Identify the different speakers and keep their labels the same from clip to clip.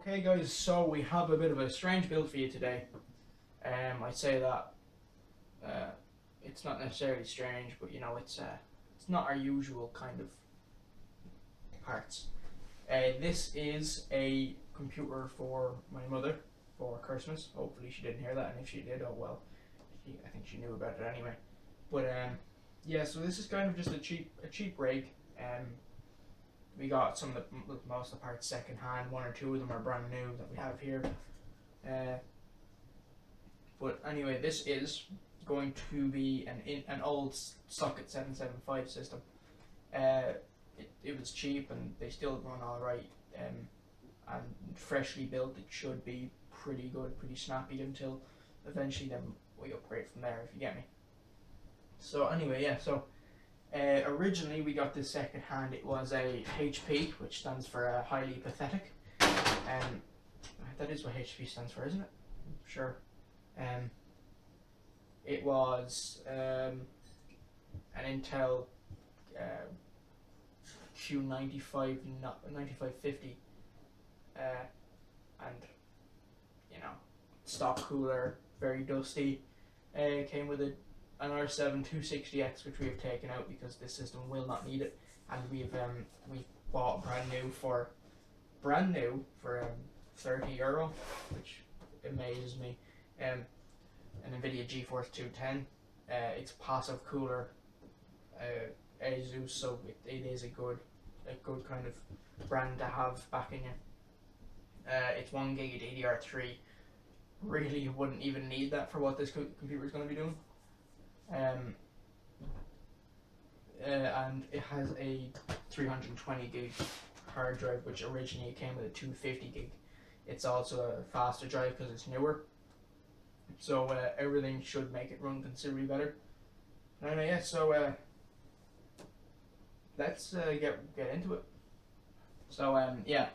Speaker 1: Okay guys, so we have a bit of a strange build for you today. I'd say that it's not necessarily strange, but you know, it's not our usual kind of parts. This is a computer for my mother for Christmas. Hopefully she didn't hear that, and if she did, oh well. I think she knew about it anyway. But yeah, so this is kind of just a cheap rig. We got most of the parts second hand. One or two of them are brand new that we have here. But anyway, this is going to be an old socket 775 system. It was cheap and they still run all right. And freshly built, it should be pretty good, pretty snappy until eventually then we upgrade from there, if you get me. So anyway, yeah. So originally we got this second hand. It was a HP, which stands for highly pathetic. That is what HP stands for, isn't it? Sure. It was an Intel Q95 9550, and you know, stock cooler, very dusty. Came with an R7 260X, which we have taken out because this system will not need it, and we've bought brand new for €30, which amazes me. An NVIDIA GeForce 210. It's passive cooler, ASUS, so it is a good kind of brand to have backing you. It's 1 gig DDR3. Really, you wouldn't even need that for what this computer is going to be doing. And it has a 320 gig hard drive, which originally came with a 250 gig. It's also a faster drive because it's newer. So everything should make it run considerably better. Anyway, yeah. So let's get into it. So yeah,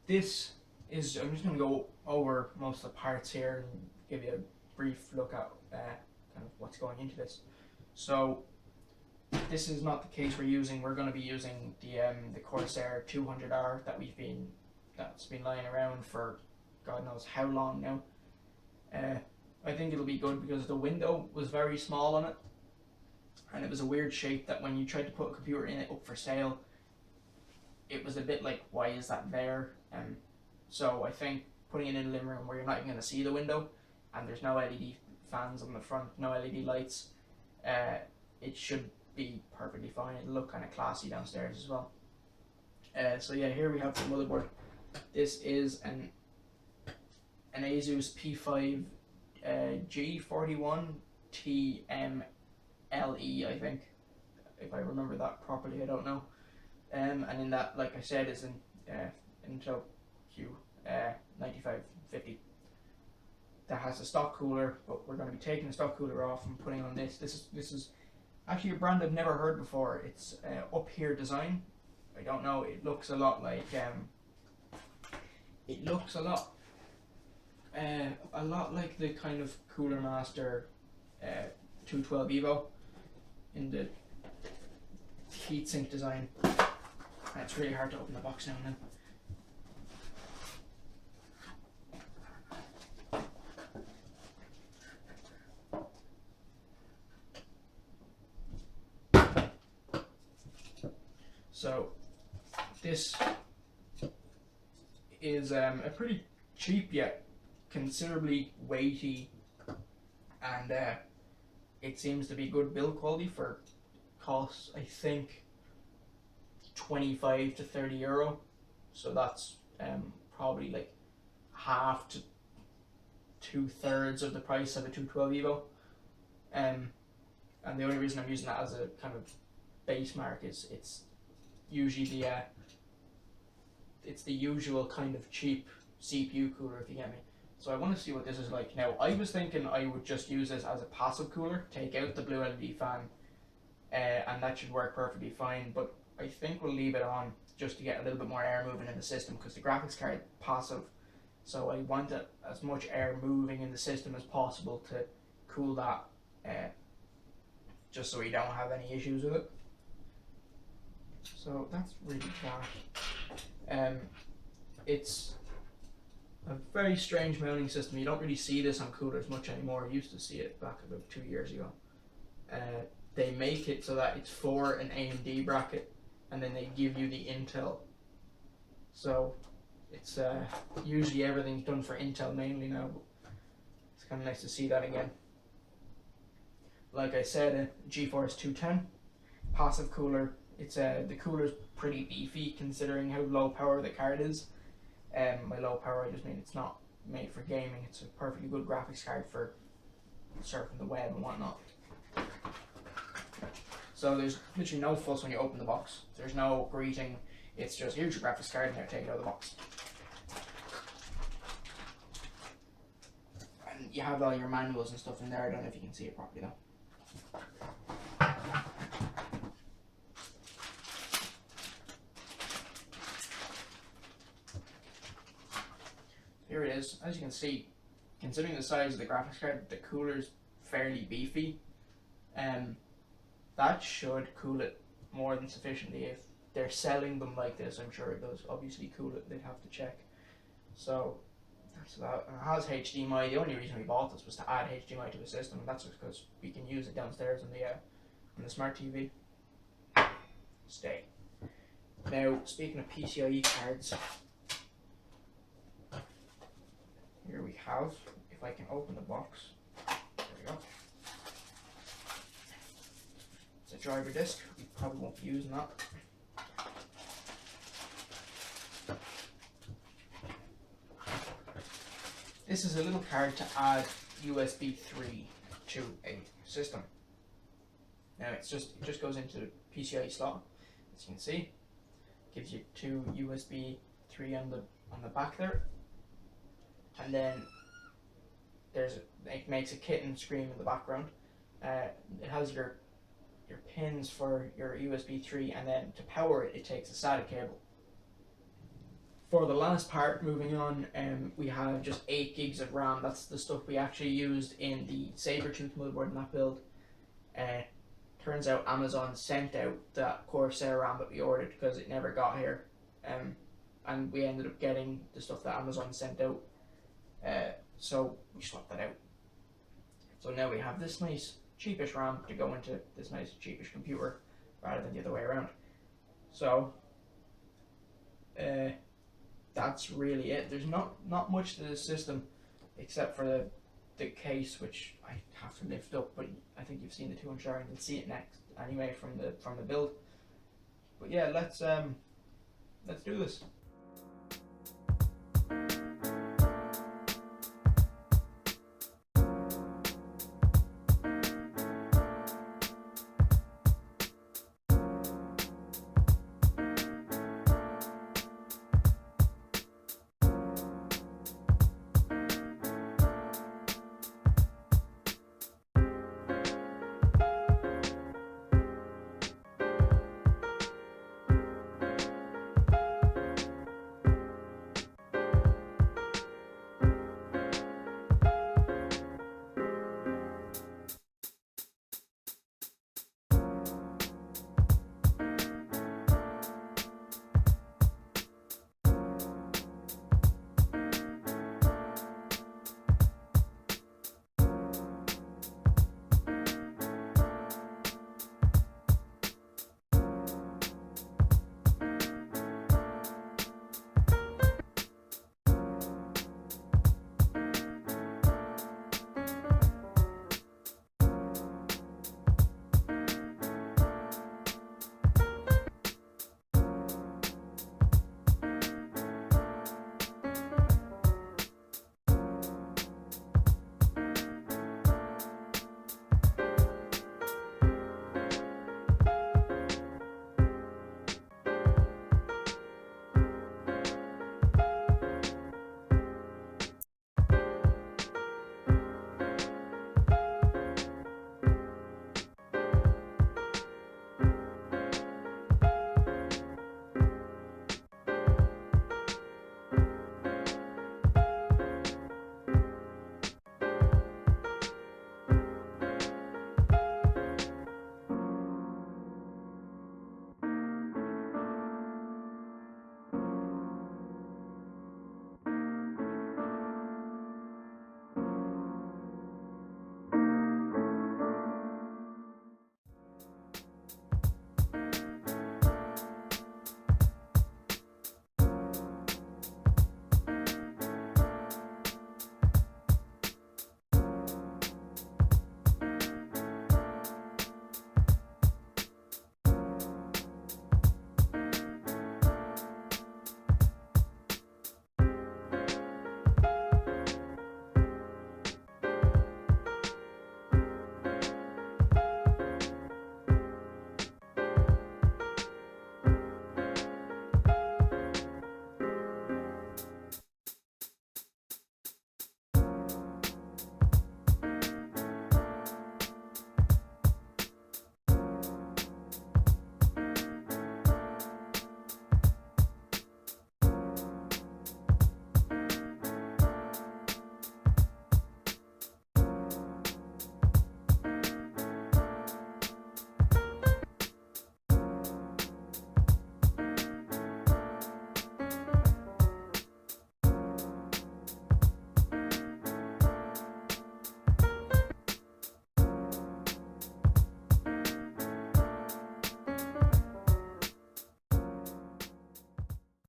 Speaker 1: this is. I'm just going to go over most of the parts here and give you a brief look at kind of what's going into this. So this is not the case we're using. We're going to be using the Corsair 200R that's been lying around for God knows how long now. I think it'll be good because the window was very small on it, and it was a weird shape that when you tried to put a computer in it up for sale, it was a bit like, why is that there? So I think putting it in a living room where you're not even going to see the window, and there's no LED fans on the front, no LED lights, it should be perfectly fine. It'll look kind of classy downstairs as well. So yeah, here we have the motherboard. This is an ASUS P5 G41 TMLE, I think, if I remember that properly. I don't know. And in that, like I said, is an Intel Q9550 that has a stock cooler, but we're going to be taking the stock cooler off and putting on this. This is actually a brand I've never heard before. It's Up Here Design. I don't know. It looks a lot like the kind of Cooler Master 212 Evo in the heatsink design. And it's really hard to open the box now and then. So this is a pretty cheap yet considerably weighty, and it seems to be good build quality for costs. I think 25 to €30. So that's probably like half to 2/3 of the price of a 212 Evo. And the only reason I'm using that as a kind of base mark is it's usually it's the usual kind of cheap CPU cooler, if you get me. So I want to see what this is like. Now, I was thinking I would just use this as a passive cooler, take out the blue LED fan, and that should work perfectly fine. But I think we'll leave it on just to get a little bit more air moving in the system, because the graphics card is passive. So I want as much air moving in the system as possible to cool that, just so we don't have any issues with it. So that's really that. it's a very strange mounting system. You don't really see this on coolers much anymore. I used to see it back about 2 years ago. They make it so that it's for an AMD bracket, and then they give you the Intel. So it's usually everything's done for Intel mainly now, but it's kind of nice to see that again. Like I said, a GeForce 210 passive cooler. It's the cooler's pretty beefy considering how low power the card is. By low power I just mean it's not made for gaming. It's a perfectly good graphics card for surfing the web and whatnot. So there's literally no fuss when you open the box. There's no greeting. It's just, here's your graphics card and now take it out of the box. And you have all your manuals and stuff in there. I don't know if you can see it properly though. Here it is. As you can see, considering the size of the graphics card, the cooler's fairly beefy. That should cool it more than sufficiently. If they're selling them like this, I'm sure it does obviously cool it. They'd have to check. So that's that. And it has HDMI. The only reason we bought this was to add HDMI to the system, and that's just because we can use it downstairs on the smart TV. Stay. Now, speaking of PCIe cards, here we have, if I can open the box, there we go. It's a driver disc, we probably won't be using that. This is a little card to add USB 3 to a system. Now it just goes into the PCIe slot, as you can see. Gives you 2 USB 3 on the back there. And then it makes a kitten scream in the background. It has your pins for your USB 3, and then to power it, it takes a SATA cable. For the last part, moving on, we have just 8 gigs of RAM. That's the stuff we actually used in the Sabertooth motherboard in that build. Turns out Amazon sent out that Corsair RAM that we ordered because it never got here. And we ended up getting the stuff that Amazon sent out. So we swapped that out. So now we have this nice cheapish RAM to go into this nice cheapish computer rather than the other way around. So that's really it. There's not much to this system except for the case, which I have to lift up, but I think you've seen the two on Sharon. You'll see it next anyway from the build. But yeah, let's do this.